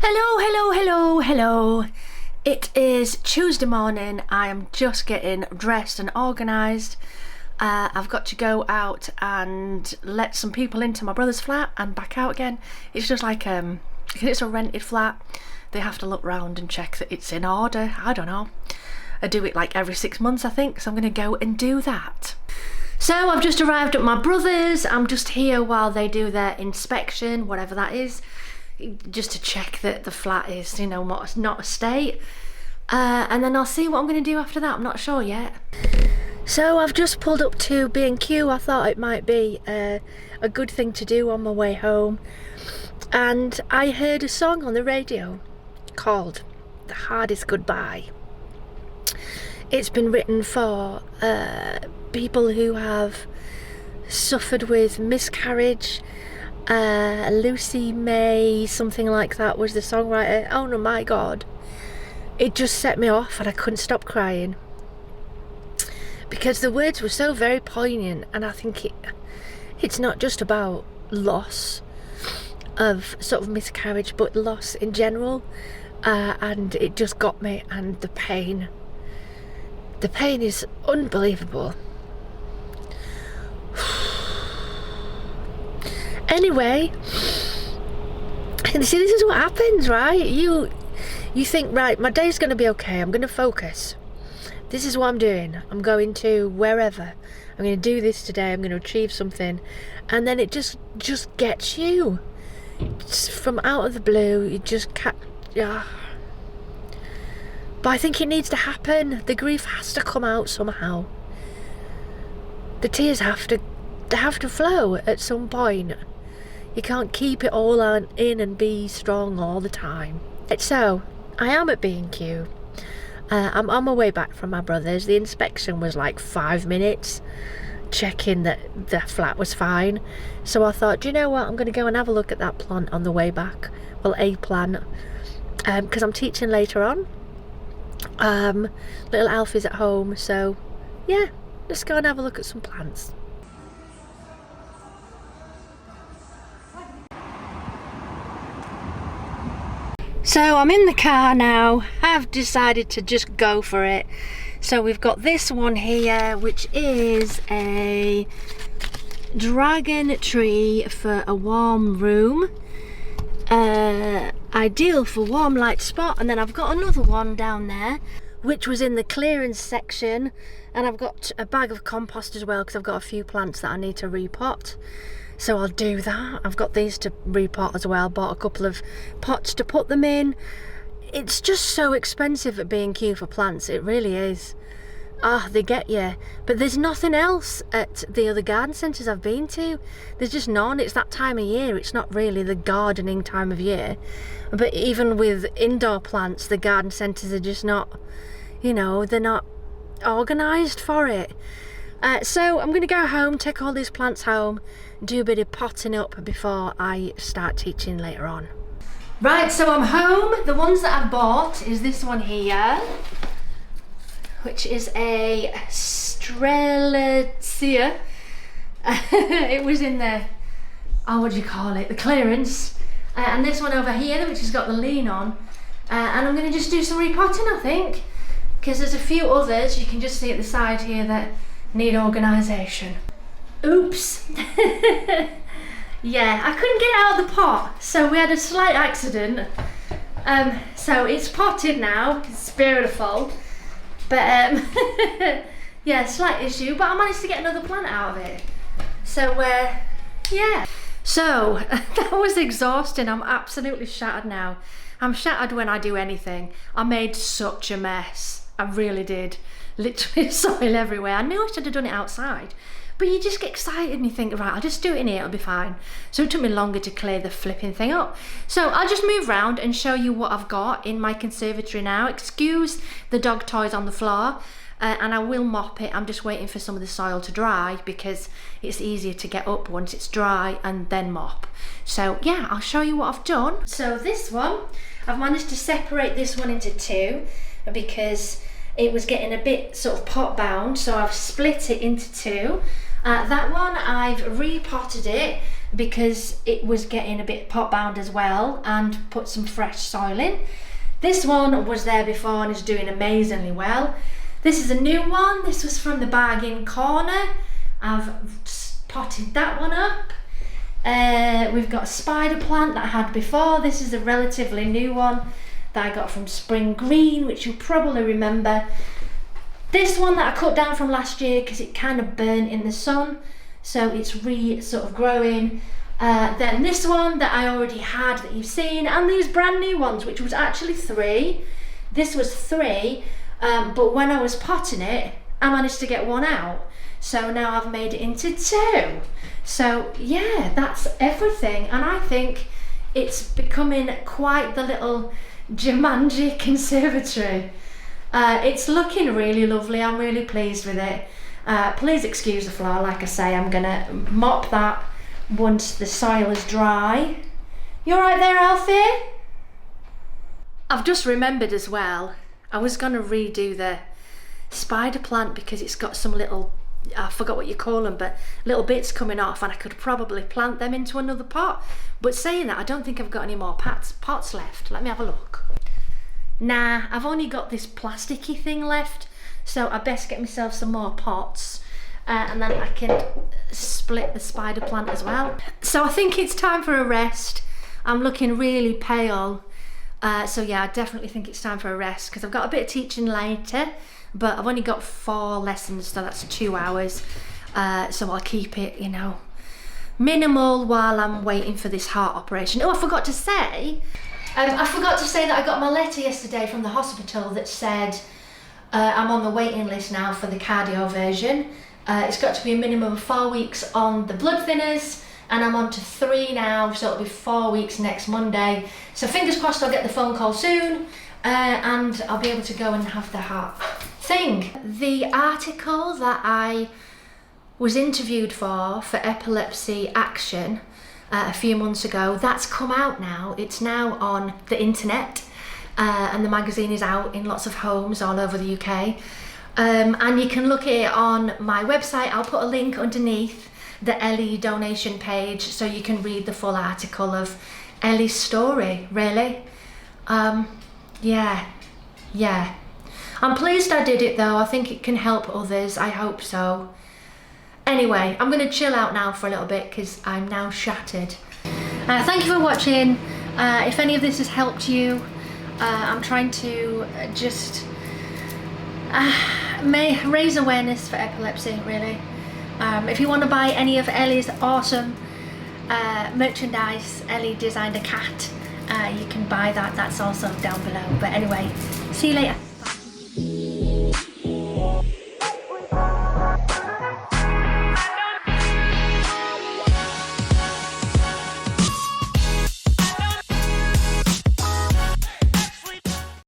Hello. It is Tuesday morning. I am just getting dressed and organised. I've got to go out and let some people into my brother's flat and back out again. It's just like, it's a rented flat. They have to look round and check that it's in order. I don't know. I do it like every 6 months, I think, so I'm going to go and do that. So I've just arrived at my brother's. I'm just here while they do their inspection, whatever that is, just to check that the flat is, you know, not a state. And then I'll see what I'm going to do after that. I'm not sure yet. So I've just pulled up to B&Q. I thought it might be a good thing to do on my way home. And I heard a song on the radio called The Hardest Goodbye. It's been written for people who have suffered with miscarriage. Lucy May, something like that, was the songwriter. Oh no, my God. It just set me off and I couldn't stop crying. Because the words were so very poignant, and I think it's not just about loss of sort of miscarriage, but loss in general. And it just got me, and the pain is unbelievable. Anyway, see, this is what happens, right? You think, right, my day's going to be okay, I'm going to focus. This is what I'm doing. I'm going to wherever. I'm going to do this today, I'm going to achieve something. And then it just gets you. It's from out of the blue, you just can't... But I think it needs to happen. The grief has to come out somehow. The tears have to flow at some point. You can't keep it all in and be strong all the time. So, I am at B&Q. I'm on my way back from my brother's. The inspection was like 5 minutes, checking that the flat was fine. So I thought, do you know what? I'm going to go and have a look at that plant on the way back. Well, a plant. Because I'm teaching later on. Little Alfie's at home. So, yeah, let's go and have a look at some plants. So I'm in the car now. I've decided to just go for it. So we've got this one here, which is a dragon tree for a warm room. Ideal for warm light spot. And then I've got another one down there, which was in the clearance section. And I've got a bag of compost as well, because I've got a few plants that I need to repot. So I'll do that. I've got these to repot as well. Bought a couple of pots to put them in. It's just so expensive at B&Q for plants. It really is. They get you. But there's nothing else at the other garden centres I've been to. There's just none. It's that time of year. It's not really the gardening time of year. But even with indoor plants, the garden centres are just not, you know, they're not organised for it. So I'm going to go home, take all these plants home, do a bit of potting up before I start teaching later on. Right, so I'm home. The ones that I've bought is this one here, which is a Strelitzia. It was in the, what do you call it, the clearance. And this one over here, which has got the lean on. And I'm going to just do some repotting, I think, because there's a few others you can just see at the side here that need organisation. Oops. Yeah, I couldn't get it out of the pot, so we had a slight accident. So it's potted now, it's beautiful. But yeah, slight issue, but I managed to get another plant out of it. So yeah. So that was exhausting. I'm absolutely shattered now. I'm shattered when I do anything. I made such a mess. I really did. Literally soil everywhere. I knew I should have done it outside, but you just get excited and you think, right, I'll just do it in here, it'll be fine. So it took me longer to clear the flipping thing up. So I'll just move around and show you what I've got in my conservatory now. Excuse the dog toys on the floor, and I will mop it. I'm just waiting for some of the soil to dry because it's easier to get up once it's dry and then mop. So yeah, I'll show you what I've done. So this one, I've managed to separate this one into two because it was getting a bit sort of pot bound, so I've split it into two. That one, I've repotted it because it was getting a bit pot bound as well, and put some fresh soil in. This one was there before and is doing amazingly well. This is a new one. This was from the bargain corner. I've potted that one up. We've got a spider plant that I had before. This is a relatively new one that I got from Spring Green, which you'll probably remember. This one that I cut down from last year because it kind of burnt in the sun, so it's sort of growing. Then this one that I already had that you've seen, and these brand new ones, which was actually 3. This was 3, but when I was potting it, I managed to get 1 out. So now I've made it into 2. So yeah, that's everything. And I think it's becoming quite the little Jumanji conservatory. It's looking really lovely. I'm really pleased with it. Please excuse the floor. Like I say, I'm gonna mop that once the soil is dry. You alright there, Alfie? I've just remembered as well, I was gonna redo the spider plant because it's got some little, I forgot what you call them, but little bits coming off, and I could probably plant them into another pot. But saying that, I don't think I've got any more pots left. Let me have a look. Nah, I've only got this plasticky thing left, so I best get myself some more pots, and then I can split the spider plant as well. So I think it's time for a rest. I'm looking really pale, so yeah, I definitely think it's time for a rest because I've got a bit of teaching later, but I've only got 4 lessons, so that's 2 hours. So I'll keep it, you know, minimal while I'm waiting for this heart operation. Oh, I forgot to say that I got my letter yesterday from the hospital that said I'm on the waiting list now for the cardio version. It's got to be a minimum of 4 weeks on the blood thinners, and I'm on to 3 now, so it'll be 4 weeks next Monday. So fingers crossed I'll get the phone call soon, and I'll be able to go and have the heart thing. The article that I was interviewed for Epilepsy Action a few months ago, that's come out now. It's now on the internet, and the magazine is out in lots of homes all over the UK. And you can look at it on my website. I'll put a link underneath the Ellie donation page so you can read the full article of Ellie's story, really. Yeah. I'm pleased I did it though. I think it can help others. I hope so. Anyway, I'm going to chill out now for a little bit because I'm now shattered. Thank you for watching. If any of this has helped you, I'm trying to just raise awareness for epilepsy, really. If you want to buy any of Ellie's awesome merchandise, Ellie designed a cat, you can buy that. That's also down below. But anyway, see you later.